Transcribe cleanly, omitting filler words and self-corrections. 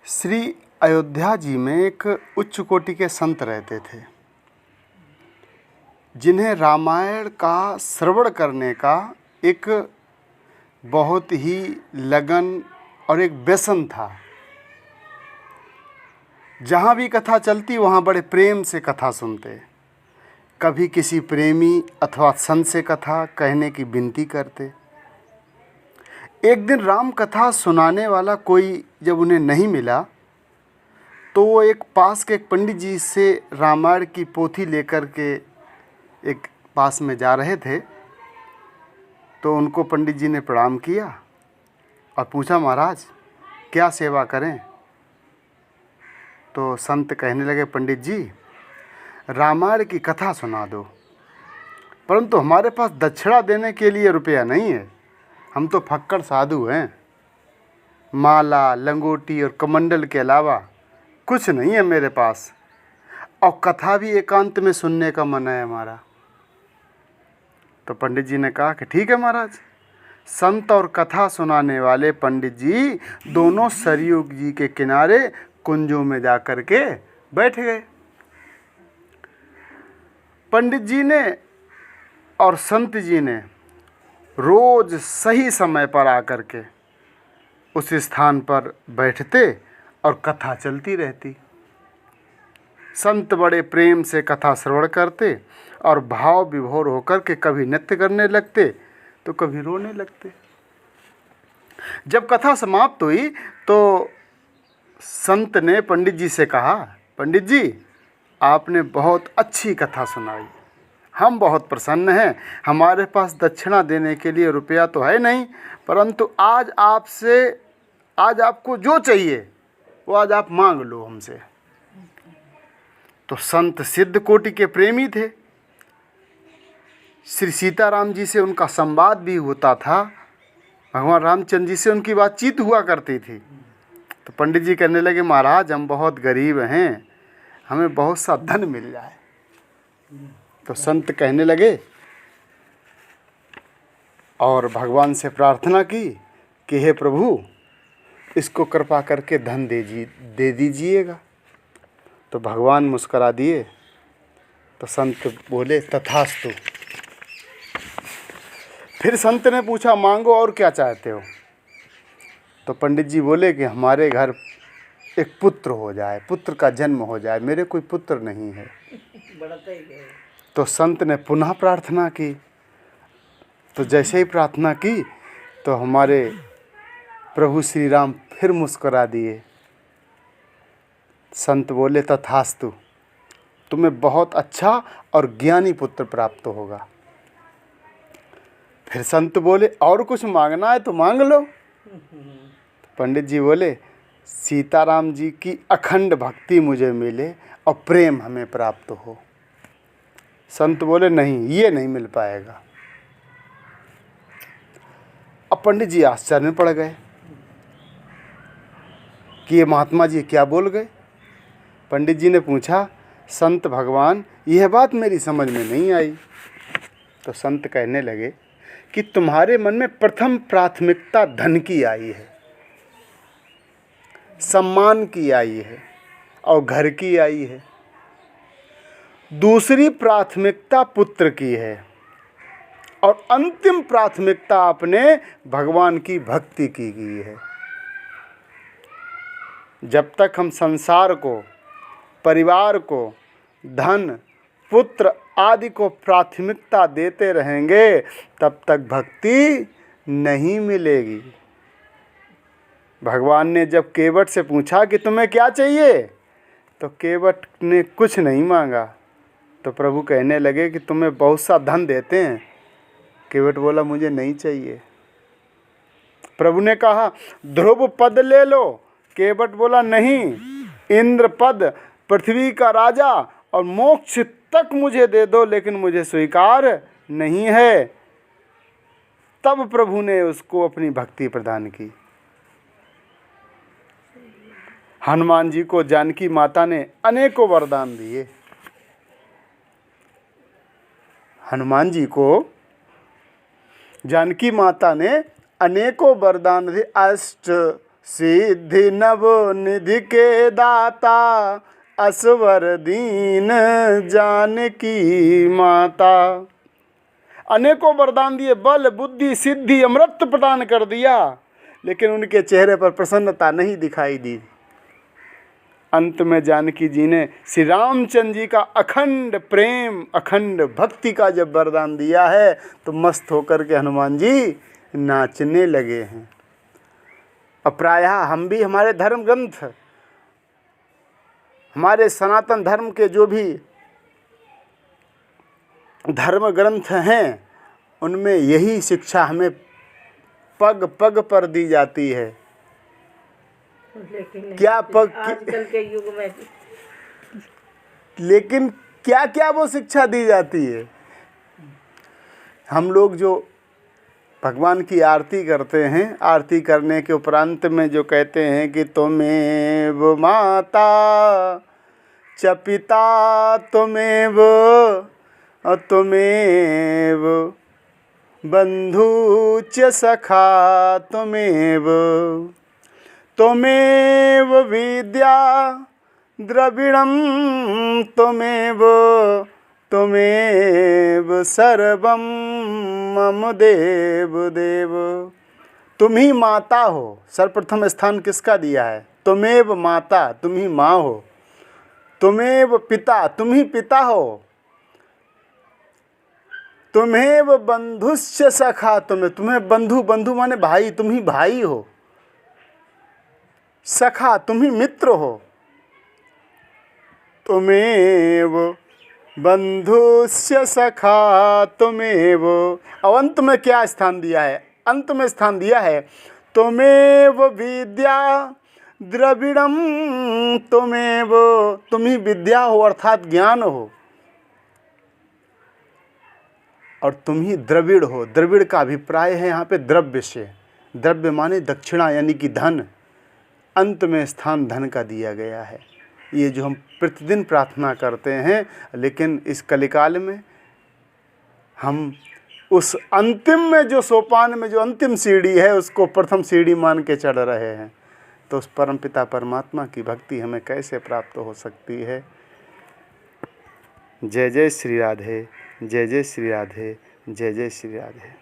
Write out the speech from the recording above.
श्री अयोध्या जी में एक उच्च कोटि के संत रहते थे, जिन्हें रामायण का श्रवण करने का एक बहुत ही लगन और एक व्यसन था। जहाँ भी कथा चलती वहाँ बड़े प्रेम से कथा सुनते। कभी किसी प्रेमी अथवा संत से कथा कहने की विनती करते। एक दिन राम कथा सुनाने वाला कोई जब उन्हें नहीं मिला तो वो एक पास के एक पंडित जी से रामायण की पोथी लेकर के एक पास में जा रहे थे। तो उनको पंडित जी ने प्रणाम किया और पूछा, महाराज क्या सेवा करें? तो संत कहने लगे, पंडित जी रामायण की कथा सुना दो, परंतु हमारे पास दक्षिणा देने के लिए रुपया नहीं है। हम तो फक्कड़ साधु हैं, माला लंगोटी और कमंडल के अलावा कुछ नहीं है मेरे पास, और कथा भी एकांत में सुनने का मन है हमारा। तो पंडित जी ने कहा कि ठीक है महाराज। संत और कथा सुनाने वाले पंडित जी दोनों सरयू जी के किनारे कुंजों में जा कर के बैठ गए। पंडित जी ने और संत जी ने रोज सही समय पर आकर के उस स्थान पर बैठते और कथा चलती रहती। संत बड़े प्रेम से कथा श्रवण करते और भाव विभोर होकर के कभी नृत्य करने लगते तो कभी रोने लगते। जब कथा समाप्त हुई तो संत ने पंडित जी से कहा, पंडित जी आपने बहुत अच्छी कथा सुनाई, हम बहुत प्रसन्न हैं। हमारे पास दक्षिणा देने के लिए रुपया तो है नहीं, परंतु आज आपको जो चाहिए वो आज आप मांग लो हमसे। तो संत सिद्ध कोटि के प्रेमी थे। श्री सीताराम जी से उनका संवाद भी होता था, भगवान रामचंद्र जी से उनकी बातचीत हुआ करती थी। तो पंडित जी कहने लगे, महाराज हम बहुत गरीब हैं, हमें बहुत सा धन मिल जाए। तो संत कहने लगे और भगवान से प्रार्थना की कि हे प्रभु इसको कृपा करके धन दे दीजिएगा। तो भगवान मुस्करा दिए। तो संत बोले तथास्तु। फिर संत ने पूछा, मांगो और क्या चाहते हो? तो पंडित जी बोले कि हमारे घर एक पुत्र हो जाए, पुत्र का जन्म हो जाए, मेरे कोई पुत्र नहीं है। तो संत ने पुनः प्रार्थना की। तो जैसे ही प्रार्थना की तो हमारे प्रभु श्री राम फिर मुस्कुरा दिए। संत बोले तथास्तु, तुम्हें बहुत अच्छा और ज्ञानी पुत्र प्राप्त होगा। फिर संत बोले और कुछ मांगना है तो मांग लो। पंडित जी बोले सीताराम जी की अखंड भक्ति मुझे मिले और प्रेम हमें प्राप्त हो। संत बोले नहीं, ये नहीं मिल पाएगा। अब पंडित जी आश्चर्य में पड़ गए कि ये महात्मा जी क्या बोल गए। पंडित जी ने पूछा, संत भगवान यह बात मेरी समझ में नहीं आई। तो संत कहने लगे कि तुम्हारे मन में प्रथम प्राथमिकता धन की आई है, सम्मान की आई है और घर की आई है। दूसरी प्राथमिकता पुत्र की है और अंतिम प्राथमिकता आपने भगवान की भक्ति की गई है। जब तक हम संसार को, परिवार को, धन, पुत्र आदि को प्राथमिकता देते रहेंगे तब तक भक्ति नहीं मिलेगी। भगवान ने जब केवट से पूछा कि तुम्हें क्या चाहिए, तो केवट ने कुछ नहीं मांगा। तो प्रभु कहने लगे कि तुम्हें बहुत सा धन देते हैं। केवट बोला मुझे नहीं चाहिए। प्रभु ने कहा ध्रुव पद ले लो। केवट बोला नहीं, इंद्र पद, पृथ्वी का राजा और मोक्ष तक मुझे दे दो, लेकिन मुझे स्वीकार नहीं है। तब प्रभु ने उसको अपनी भक्ति प्रदान की। हनुमान जी को जानकी माता ने अनेकों वरदान दिए। हनुमान जी को जानकी माता ने अनेकों वरदान दिए। अष्ट सिद्धि नव निधि के दाता, असवर दीन जानकी माता। अनेकों वरदान दिए, बल बुद्धि सिद्धि अमृत प्रदान कर दिया, लेकिन उनके चेहरे पर प्रसन्नता नहीं दिखाई दी। अंत में जानकी जी ने श्री रामचंद्र जी का अखंड प्रेम अखंड भक्ति का जब वरदान दिया है तो मस्त होकर के हनुमान जी नाचने लगे हैं। और प्रायः हम भी हमारे धर्म ग्रंथ, हमारे सनातन धर्म के जो भी धर्म ग्रंथ हैं उनमें यही शिक्षा हमें पग पग पर दी जाती है। लेकिन क्या पग आजकल के युग में लेकिन क्या क्या वो शिक्षा दी जाती है। हम लोग जो भगवान की आरती करते हैं, आरती करने के उपरांत में जो कहते हैं कि त्वमेव माता च पिता त्वमेव त्वमेव बंधु च सखा त्वमेव त्वमेव विद्या द्रविणं त्वमेव त्वमेव सर्वं मम देव देव। तुम ही माता हो। सर्वप्रथम स्थान किसका दिया है? त्वमेव माता, तुम ही माँ हो। त्वमेव पिता, तुम ही पिता हो। तुम्हें बंधुश्च सखा, तुम्हें बंधु, बंधु माने भाई, तुम ही भाई हो। सखा, तुम ही मित्र हो। तुमेव बंधुश्च सखा तुमेव। अब अंत में क्या स्थान दिया है? अंत में स्थान दिया है तुमेव विद्या द्रविड़म तुमेव, तुम ही विद्या हो अर्थात ज्ञान हो, और तुम ही द्रविड़ हो। द्रविड़ का अभिप्राय है यहाँ पे द्रव्य से। द्रव्य माने दक्षिणा यानी कि धन। अंत में स्थान धन का दिया गया है। ये जो हम प्रतिदिन प्रार्थना करते हैं, लेकिन इस कलिकाल में हम उस अंतिम में जो सोपान में जो अंतिम सीढ़ी है उसको प्रथम सीढ़ी मान के चढ़ रहे हैं। तो उस परमपिता परमात्मा की भक्ति हमें कैसे प्राप्त हो सकती है? जय जय श्री राधे, जय जय श्री राधे, जय जय श्री राधे।